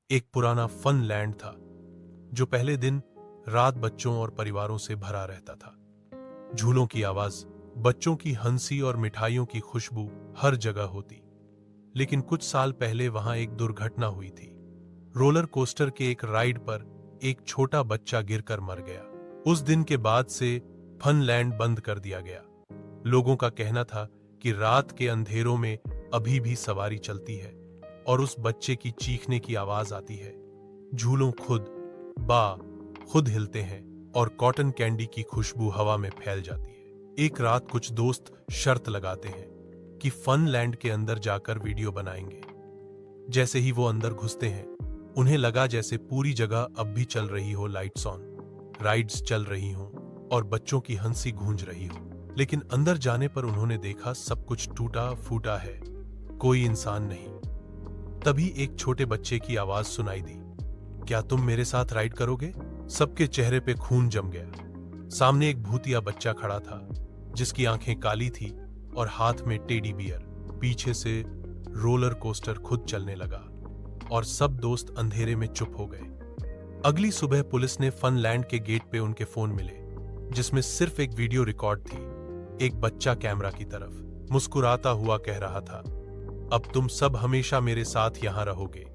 एक पुराना fun land था जो पहले दिन रात बच्चों और परिवारों से भरा रहता था। झूलों की आवाज, बच्चों की हंसी और मिठाइयों की खुशबू हर जगह होती। लेकिन कुछ साल पहले वहां एक दुर्घटना हुई थी। रोलर कोस्टर के एक राइड पर एक छोटा बच्चा गिरकर मर गया। उस दिन के बाद से फन लैंड बंद कर दिया गया। लोगों का कहना था कि रात के अंधेरों में अभी भी सवारी चलती है और उस बच्चे की चीखने की आवाज आती है। झूलों खुद हिलते हैं और कॉटन कैंडी की खुशबू हवा में फैल जाती है। एक रात कुछ दोस्त शर्त लगाते हैं कि फन लैंड के अंदर जाकर वीडियो बनाएंगे। जैसे ही वो अंदर घुसते हैं, उन्हें लगा जैसे पूरी जगह अब भी चल रही हो, लाइट्स ऑन, राइड्स चल रही हों और बच्चों की हंसी गूंज रही हो। लेकिन अंदर जाने पर उन्होंने देखा सब कुछ टूटा फूटा है, कोई इंसान नहीं। तभी एक छोटे बच्चे की आवाज सुनाई दी, क्या तुम मेरे साथ राइड करोगे? सबके चेहरे पे खून जम गया। सामने एक भूतिया बच्चा खड़ा था जिसकी आंखें काली थी और हाथ में टेडी बियर। पीछे से रोलर कोस्टर खुद चलने लगा और सब दोस्त अंधेरे में चुप हो गए। अगली सुबह पुलिस ने फन लैंड के गेट पे उनके फोन मिले जिसमें सिर्फ एक वीडियो रिकॉर्ड थी। एक बच्चा कैमरा की तरफ मुस्कुराता हुआ कह रहा था, अब तुम सब हमेशा मेरे साथ यहां रहोगे।